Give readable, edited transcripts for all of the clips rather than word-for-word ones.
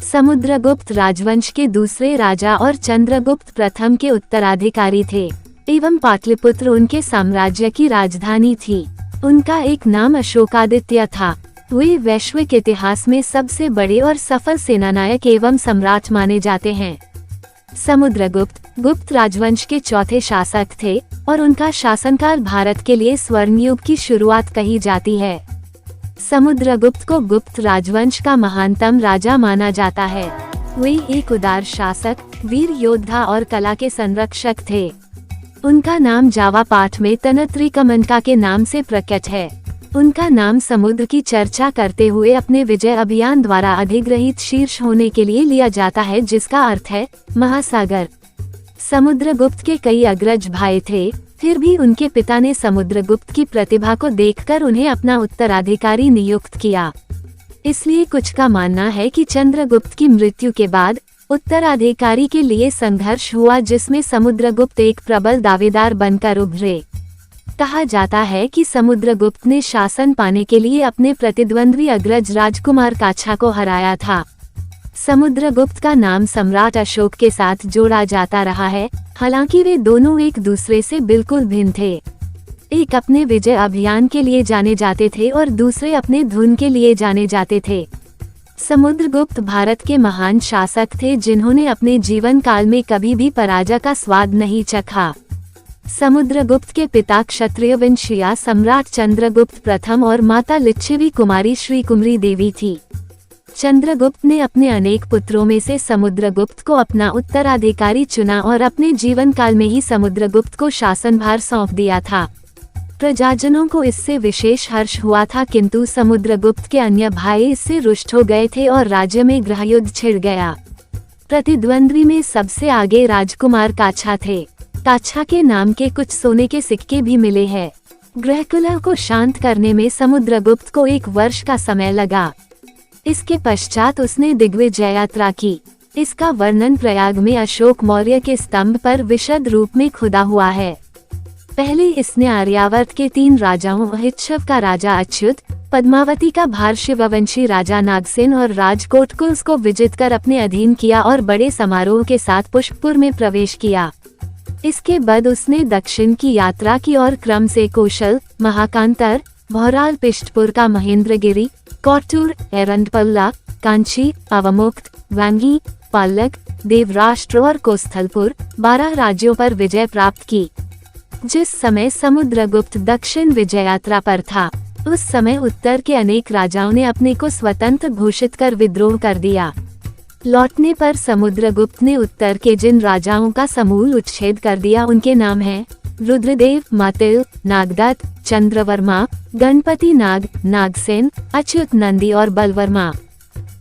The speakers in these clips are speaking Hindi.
समुद्रगुप्त राजवंश के दूसरे राजा और चंद्रगुप्त प्रथम के उत्तराधिकारी थे एवं पाटलिपुत्र उनके साम्राज्य की राजधानी थी। उनका एक नाम अशोकादित्य था। वे वैश्विक इतिहास में सबसे बड़े और सफल सेनानायक एवं सम्राट माने जाते हैं। समुद्रगुप्त गुप्त राजवंश के चौथे शासक थे और उनका शासनकाल भारत के लिए स्वर्ण युग की शुरुआत कही जाती है। समुद्रगुप्त को गुप्त राजवंश का महानतम राजा माना जाता है। वे एक उदार शासक, वीर योद्धा और कला के संरक्षक थे। उनका नाम जावा पाठ में तनत्रिकमनका के नाम से प्रकट है। उनका नाम समुद्र की चर्चा करते हुए अपने विजय अभियान द्वारा अधिग्रहित शीर्ष होने के लिए लिया जाता है, जिसका अर्थ है महासागर। समुद्रगुप्त के कई अग्रज भाई थे, फिर भी उनके पिता ने समुद्रगुप्त की प्रतिभा को देखकर उन्हें अपना उत्तराधिकारी नियुक्त किया। इसलिए कुछ का मानना है कि चंद्रगुप्त की मृत्यु के बाद उत्तराधिकारी के लिए संघर्ष हुआ, जिसमें समुद्रगुप्त एक प्रबल दावेदार बनकर उभरे। कहा जाता है कि समुद्रगुप्त ने शासन पाने के लिए अपने प्रतिद्वंद्वी अग्रज राजकुमार काछा को हराया था। समुद्रगुप्त का नाम सम्राट अशोक के साथ जोड़ा जाता रहा है, हालांकि वे दोनों एक दूसरे से बिल्कुल भिन्न थे। एक अपने विजय अभियान के लिए जाने जाते थे और दूसरे अपने धुन के लिए जाने जाते थे। समुद्रगुप्त भारत के महान शासक थे, जिन्होंने अपने जीवन काल में कभी भी पराजय का स्वाद नहीं चखा। समुद्रगुप्त के पिता क्षत्रिय वंशीय सम्राट चंद्रगुप्त प्रथम और माता लिच्छवी कुमारी श्री कुमरी देवी थी। चंद्रगुप्त ने अपने अनेक पुत्रों में से समुद्रगुप्त को अपना उत्तराधिकारी चुना और अपने जीवन काल में ही समुद्रगुप्त को शासनभार सौंप दिया था। प्रजाजनों को इससे विशेष हर्ष हुआ था, किंतु समुद्रगुप्त के अन्य भाई इससे रुष्ट हो गए थे और राज्य में गृहयुद्ध छिड़ गया। प्रतिद्वंद्वी में सबसे आगे राजकुमार काछा थे। काछा के नाम के कुछ सोने के सिक्के भी मिले हैं। गृहकलह को शांत करने में समुद्रगुप्त को 1 वर्ष का समय लगा। इसके पश्चात उसने दिग्विजय यात्रा की। इसका वर्णन प्रयाग में अशोक मौर्य के स्तंभ पर विशद रूप में खुदा हुआ है। पहले इसने आर्यावर्त के 3 राजाओं महोत्सव का राजा अच्युत, पद्मावती का भार शिववंशी राजा नागसेन और राजकोट कुल्स को विजित कर अपने अधीन किया और बड़े समारोह के साथ पुष्पपुर में प्रवेश किया। इसके बाद उसने दक्षिण की यात्रा की और क्रम से कौशल, महाकांतर, भौराल पिष्टपुर का महेंद्रगिरी, कोटूर, एरंडपल्ला, कांची, अवमुक्त, वांगी, पालक, देवराष्ट्र और कोस्थलपुर 12 राज्यों पर विजय प्राप्त की। जिस समय समुद्रगुप्त दक्षिण विजय यात्रा पर था, उस समय उत्तर के अनेक राजाओं ने अपने को स्वतंत्र घोषित कर विद्रोह कर दिया। लौटने पर समुद्रगुप्त ने उत्तर के जिन राजाओं का समूल उच्छेद कर दिया, उनके नाम हैं रुद्रदेव, मातिल, नागदत्त, चंद्रवर्मा, गणपति नाग, नागसेन, अच्युत नंदी और बलवर्मा।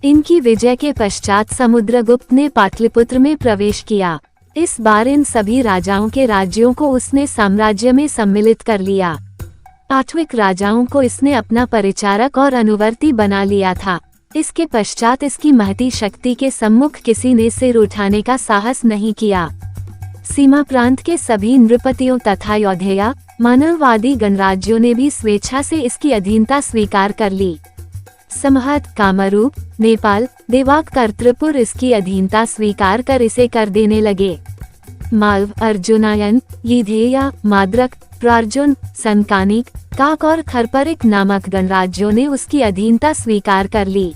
इनकी विजय के पश्चात समुद्रगुप्त ने पाटलिपुत्र में प्रवेश किया। इस बार इन सभी राजाओं के राज्यों को उसने साम्राज्य में सम्मिलित कर लिया। आठविक राजाओं को इसने अपना परिचारक और अनुवर्ती बना लिया था। इसके पश्चात इसकी महती शक्ति के सम्मुख किसी ने सिर उठाने का साहस नहीं किया। सीमा प्रांत के सभी नृपतियों तथा योद्धया, मानववादी गणराज्यों ने भी स्वेच्छा से इसकी अधीनता स्वीकार कर ली। समहत, कामरूप, नेपाल, देवाक, कर्तृपुर इसकी अधीनता स्वीकार कर इसे कर देने लगे। मालव, अर्जुनायन, यिधेया, माद्रक, प्रार्जुन, संकानिक, काक और खरपरिक नामक गणराज्यों ने उसकी अधीनता स्वीकार कर ली।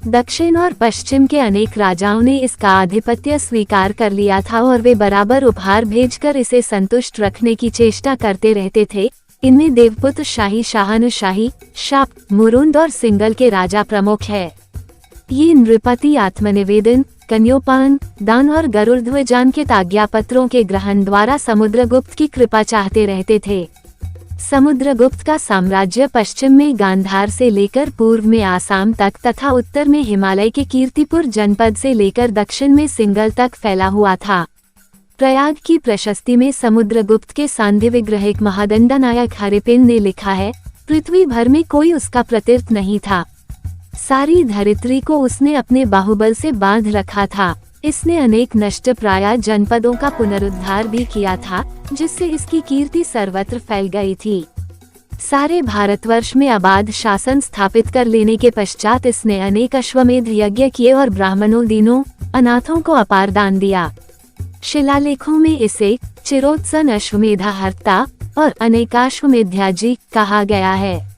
दक्षिण और पश्चिम के अनेक राजाओं ने इसका आधिपत्य स्वीकार कर लिया था और वे बराबर उपहार भेजकर इसे संतुष्ट रखने की चेष्टा करते रहते थे। इनमें देवपुत्र शाही, शाहानुशाही, शाप, मुरुंड और सिंगल के राजा प्रमुख है। ये नृपति आत्मनिवेदन, कन्योपान, दान और गरुड़ध्वजान के आज्ञापत्रों के ग्रहण द्वारा समुद्रगुप्त की कृपा चाहते रहते थे। समुद्रगुप्त का साम्राज्य पश्चिम में गांधार से लेकर पूर्व में आसाम तक तथा उत्तर में हिमालय के कीर्तिपुर जनपद से लेकर दक्षिण में सिंगल तक फैला हुआ था। प्रयाग की प्रशस्ति में समुद्रगुप्त के सांध्य विग्रहिक महादंडनायक हरिपिन ने लिखा है, पृथ्वी भर में कोई उसका प्रतिर्थ नहीं था। सारी धरित्री को उसने अपने बाहुबल से बांध रखा था। इसने अनेक नष्टप्राय जनपदों का पुनरुद्धार भी किया था, जिससे इसकी कीर्ति सर्वत्र फैल गई थी। सारे भारतवर्ष में अबाध शासन स्थापित कर लेने के पश्चात इसने अनेक अश्वमेध यज्ञ किए और ब्राह्मणों, दीनों, अनाथों को अपार दान दिया। शिलालेखों में इसे चिरोत्सन अश्वमेधाहर्ता और अनेकाश्वमेध्याजी कहा गया है।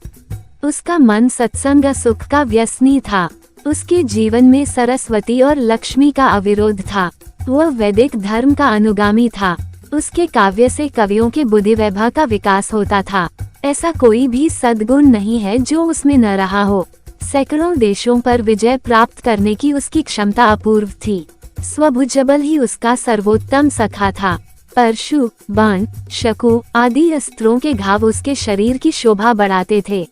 उसका मन सत्संग सुख का व्यसनी था। उसके जीवन में सरस्वती और लक्ष्मी का अविरोध था। वह वैदिक धर्म का अनुगामी था। उसके काव्य से कवियों के बुद्धि वैभव का विकास होता था। ऐसा कोई भी सद्गुण नहीं है जो उसमें न रहा हो। सैकड़ों देशों पर विजय प्राप्त करने की उसकी क्षमता अपूर्व थी। स्वभुजबल ही उसका सर्वोत्तम सखा था। परशु, बाण, शकु आदि अस्त्रों के घाव उसके शरीर की शोभा बढ़ाते थे।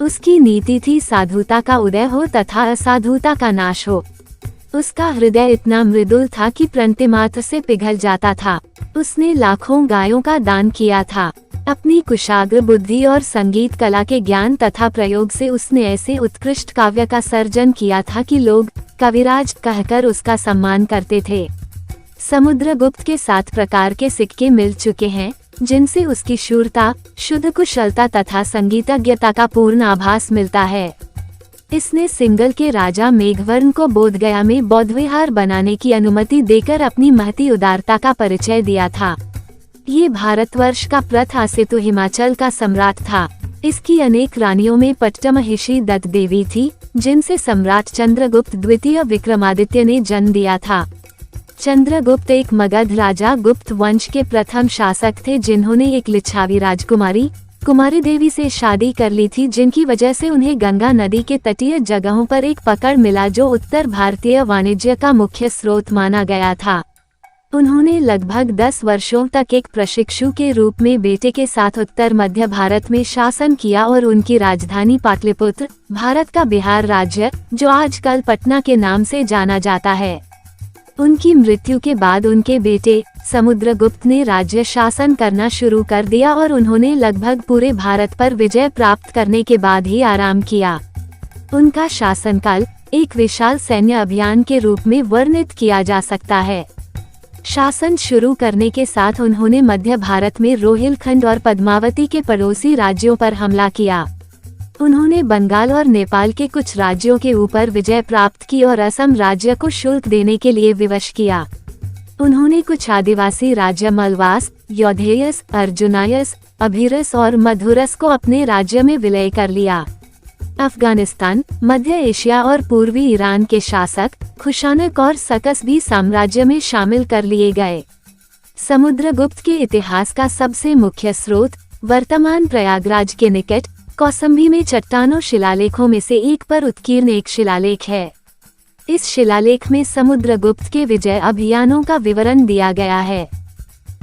उसकी नीति थी साधुता का उदय हो तथा असाधुता का नाश हो। उसका हृदय इतना मृदुल था कि प्रणतिमात्र से पिघल जाता था। उसने लाखों गायों का दान किया था। अपनी कुशाग्र बुद्धि और संगीत कला के ज्ञान तथा प्रयोग से उसने ऐसे उत्कृष्ट काव्य का सर्जन किया था कि लोग कविराज कहकर उसका सम्मान करते थे। समुद्रगुप्त के 7 प्रकार के सिक्के मिल चुके हैं, जिनसे उसकी शूरता, शुद्ध कुशलता तथा संगीतज्ञता का पूर्ण आभास मिलता है। इसने सिंगल के राजा मेघवर्ण को बोधगया में बौद्ध विहार बनाने की अनुमति देकर अपनी महती उदारता का परिचय दिया था। ये भारतवर्ष का प्रथासितु हिमाचल का सम्राट था। इसकी अनेक रानियों में पट्टमहिषी दत्त देवी थी, जिनसे सम्राट चंद्रगुप्त द्वितीय विक्रमादित्य ने जन्म दिया था। चंद्रगुप्त एक मगध राजा गुप्त वंश के प्रथम शासक थे, जिन्होंने एक लिच्छावी राजकुमारी कुमारी देवी से शादी कर ली थी, जिनकी वजह से उन्हें गंगा नदी के तटीय जगहों पर एक पकड़ मिला जो उत्तर भारतीय वाणिज्य का मुख्य स्रोत माना गया था। उन्होंने लगभग 10 वर्षों तक एक प्रशिक्षु के रूप में बेटे के साथ उत्तर मध्य भारत में शासन किया और उनकी राजधानी पाटलिपुत्र, भारत का बिहार राज्य, जो आजकल पटना के नाम से जाना जाता है। उनकी मृत्यु के बाद उनके बेटे समुद्रगुप्त ने राज्य शासन करना शुरू कर दिया और उन्होंने लगभग पूरे भारत पर विजय प्राप्त करने के बाद ही आराम किया। उनका शासनकाल एक विशाल सैन्य अभियान के रूप में वर्णित किया जा सकता है। शासन शुरू करने के साथ उन्होंने मध्य भारत में रोहिलखंड और पद्मावती के पड़ोसी राज्यों पर हमला किया। उन्होंने बंगाल और नेपाल के कुछ राज्यों के ऊपर विजय प्राप्त की और असम राज्य को शुल्क देने के लिए विवश किया। उन्होंने कुछ आदिवासी राज्य मलवास, यौधेयस, अर्जुनायस, अभिरस और मधुरस को अपने राज्य में विलय कर लिया। अफगानिस्तान, मध्य एशिया और पूर्वी ईरान के शासक खुशानक और सकस भी साम्राज्य में शामिल कर लिए गए। समुद्रगुप्त के इतिहास का सबसे मुख्य स्रोत वर्तमान प्रयागराज के निकट कौसंबी में चट्टानों शिलालेखों में से एक पर उत्कीर्ण एक शिलालेख है। इस शिलालेख में समुद्रगुप्त के विजय अभियानों का विवरण दिया गया है।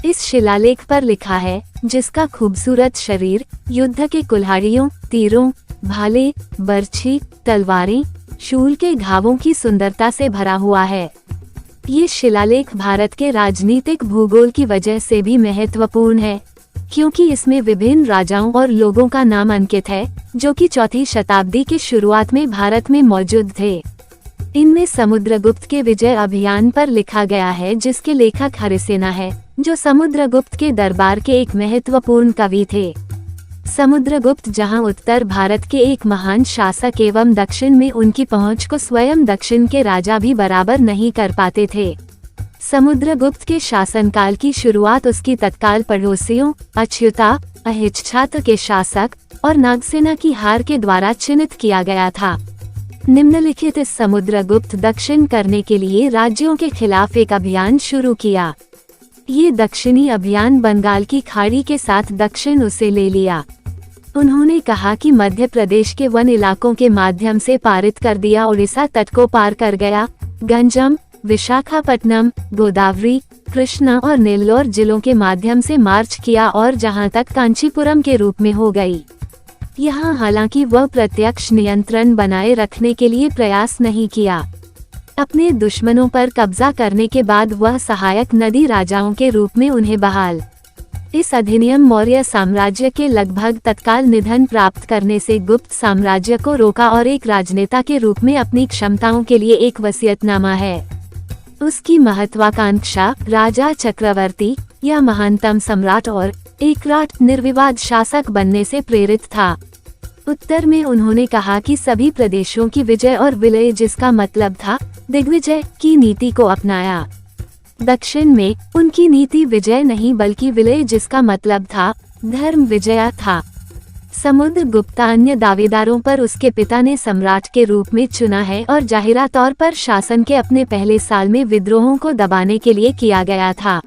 इस शिलालेख पर लिखा है, जिसका खूबसूरत शरीर युद्ध के कुल्हाड़ियों, तीरों, भाले, बर्छी, तलवारें, शूल के घावों की सुंदरता से भरा हुआ है। ये शिलालेख भारत के राजनीतिक भूगोल की वजह से भी महत्वपूर्ण है, क्योंकि इसमें विभिन्न राजाओं और लोगों का नाम अंकित है, जो कि 4वीं शताब्दी की शुरुआत में भारत में मौजूद थे। इनमें समुद्रगुप्त के विजय अभियान पर लिखा गया है, जिसके लेखक हरिसेना है, जो समुद्रगुप्त के दरबार के एक महत्वपूर्ण कवि थे। समुद्रगुप्त जहां उत्तर भारत के एक महान शासक एवं दक्षिण में उनकी पहुंच को स्वयं दक्षिण के राजा भी बराबर नहीं कर पाते थे। समुद्रगुप्त के शासनकाल की शुरुआत उसकी तत्काल पड़ोसियों अच्युता, अहिच्छात्र के शासक और नागसेना की हार के द्वारा चिन्हित किया गया था। निम्नलिखित इस समुद्रगुप्त दक्षिण करने के लिए राज्यों के खिलाफ एक अभियान शुरू किया। ये दक्षिणी अभियान बंगाल की खाड़ी के साथ दक्षिण उसे ले लिया। उन्होंने कहा कि मध्य प्रदेश के वन इलाकों के माध्यम से पारित कर दिया, उड़ीसा तट को पार कर गया, गंजम, विशाखापट्टनम, गोदावरी, कृष्णा और नेल्लोर जिलों के माध्यम से मार्च किया और जहां तक कांचीपुरम के रूप में हो गई। यहाँ हालांकि वह प्रत्यक्ष नियंत्रण बनाए रखने के लिए प्रयास नहीं किया। अपने दुश्मनों पर कब्जा करने के बाद वह सहायक नदी राजाओं के रूप में उन्हें बहाल। इस अधिनियम मौर्य साम्राज्य के लगभग तत्काल निधन प्राप्त करने से गुप्त साम्राज्य को रोका और एक राजनेता के रूप में अपनी क्षमताओं के लिए एक वसीयतनामा है। उसकी महत्वाकांक्षा राजा चक्रवर्ती या महानतम सम्राट और एकराट निर्विवाद शासक बनने से प्रेरित था। उत्तर में उन्होंने कहा कि सभी प्रदेशों की विजय और विलय, जिसका मतलब था दिग्विजय, की नीति को अपनाया। दक्षिण में उनकी नीति विजय नहीं बल्कि विलय, जिसका मतलब था धर्म विजय था। समुद्रगुप्त अन्य दावेदारों पर उसके पिता ने सम्राट के रूप में चुना है और जाहिरा तौर पर शासन के अपने पहले साल में विद्रोहों को दबाने के लिए किया गया था।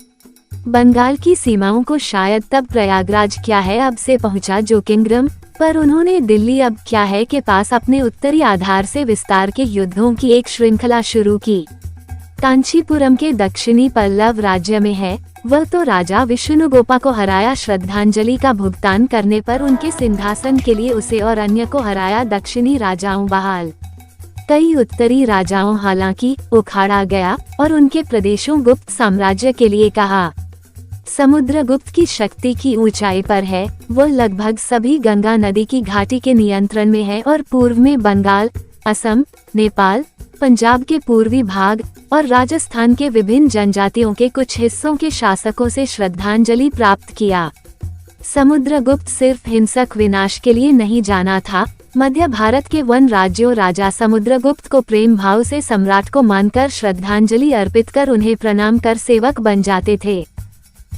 बंगाल की सीमाओं को शायद तब प्रयागराज क्या है अब से पहुंचा जोकिंग्रम, पर उन्होंने दिल्ली अब क्या है के पास अपने उत्तरी आधार से विस्तार के युद्धों की एक श्रृंखला शुरू की। कांचीपुरम के दक्षिणी पल्लव राज्य में है, वह तो राजा विष्णुगोपा को हराया। श्रद्धांजलि का भुगतान करने पर उनके सिंहासन के लिए उसे और अन्य को हराया। दक्षिणी राजाओं बहाल, कई उत्तरी राजाओं हालांकि उखाड़ा गया और उनके प्रदेशों गुप्त साम्राज्य के लिए कहा। समुद्रगुप्त की शक्ति की ऊंचाई पर है, वह लगभग सभी गंगा नदी की घाटी के नियंत्रण में है और पूर्व में बंगाल, असम, नेपाल, पंजाब के पूर्वी भाग और राजस्थान के विभिन्न जनजातियों के कुछ हिस्सों के शासकों से श्रद्धांजलि प्राप्त किया। समुद्रगुप्त सिर्फ हिंसक विनाश के लिए नहीं जाना था। मध्य भारत के वन राज्यों राजा समुद्रगुप्त को प्रेम भाव से सम्राट को मानकर श्रद्धांजलि अर्पित कर उन्हें प्रणाम कर सेवक बन जाते थे।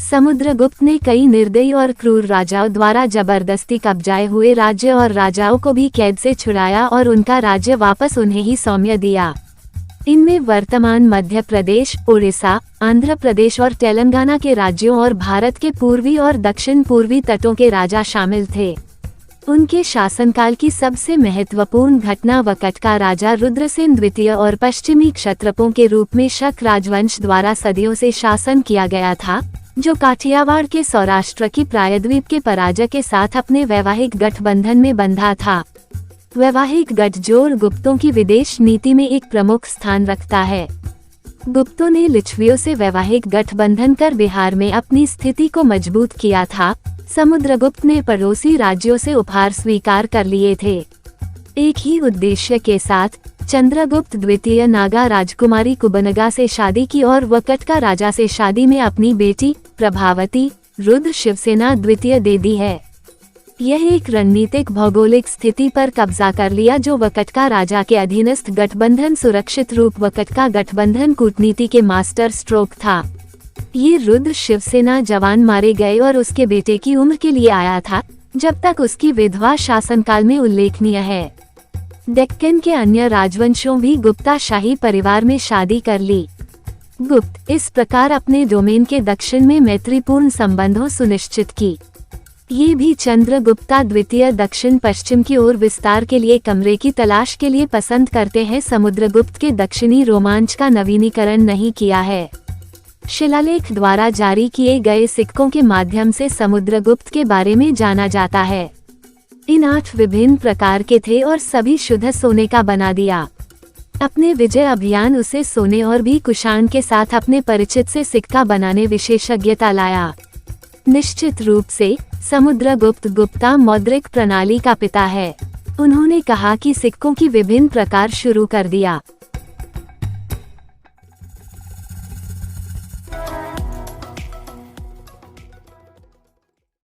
समुद्रगुप्त ने कई निर्दयी और क्रूर राजाओं द्वारा जबरदस्ती कब्जाए हुए राज्य और राजाओं को भी कैद से छुड़ाया और उनका राज्य वापस उन्हें ही सौंप दिया। इनमें वर्तमान मध्य प्रदेश, उड़ीसा, आंध्र प्रदेश और तेलंगाना के राज्यों और भारत के पूर्वी और दक्षिण पूर्वी तटों के राजा शामिल थे। उनके शासनकाल की सबसे महत्वपूर्ण घटना वकट का राजा रुद्रसेन द्वितीय और पश्चिमी क्षत्रपों के रूप में शक राजवंश द्वारा सदियों से शासन किया गया था, जो काठियावाड़ के सौराष्ट्र की प्रायद्वीप के पराजय के साथ अपने वैवाहिक गठबंधन में बंधा था। वैवाहिक गठजोड़ गुप्तों की विदेश नीति में एक प्रमुख स्थान रखता है। गुप्तों ने लिच्छवियों से वैवाहिक गठबंधन कर बिहार में अपनी स्थिति को मजबूत किया था। समुद्रगुप्त ने पड़ोसी राज्यों से उपहार स्वीकार कर लिए थे। एक ही उद्देश्य के साथ चंद्रगुप्त द्वितीय नागा राजकुमारी कुबनगा से शादी की और वकट का राजा से शादी में अपनी बेटी प्रभावती रुद्र शिवसेना द्वितीय दे दी है। यह एक रणनीतिक भौगोलिक स्थिति पर कब्जा कर लिया जो वकट का राजा के अधीनस्थ गठबंधन सुरक्षित रूप वकट का गठबंधन कूटनीति के मास्टर स्ट्रोक था। ये रुद्र शिवसेना जवान मारे गए और उसके बेटे की उम्र के लिए आया था, जब तक उसकी विधवा शासनकाल में उल्लेखनीय है। डेक्कन के अन्य राजवंशों भी गुप्ता शाही परिवार में शादी कर ली। गुप्त इस प्रकार अपने डोमेन के दक्षिण में मैत्रीपूर्ण संबंधों सुनिश्चित की। ये भी चंद्रगुप्ता द्वितीय दक्षिण पश्चिम की ओर विस्तार के लिए कमरे की तलाश के लिए पसंद करते हैं। समुद्रगुप्त के दक्षिणी रोमांच का नवीनीकरण नहीं किया है। शिलालेख द्वारा जारी किए गए सिक्कों के माध्यम से समुद्रगुप्त के बारे में जाना जाता है। इन 8 विभिन्न प्रकार के थे और सभी शुद्ध सोने का बना दिया। अपने विजय अभियान उसे सोने और भी कुषाण के साथ अपने परिचित से सिक्का बनाने विशेषज्ञता लाया। निश्चित रूप से समुद्रगुप्त गुप्ता मौद्रिक प्रणाली का पिता है। उन्होंने कहा कि सिक्कों की विभिन्न प्रकार शुरू कर दिया।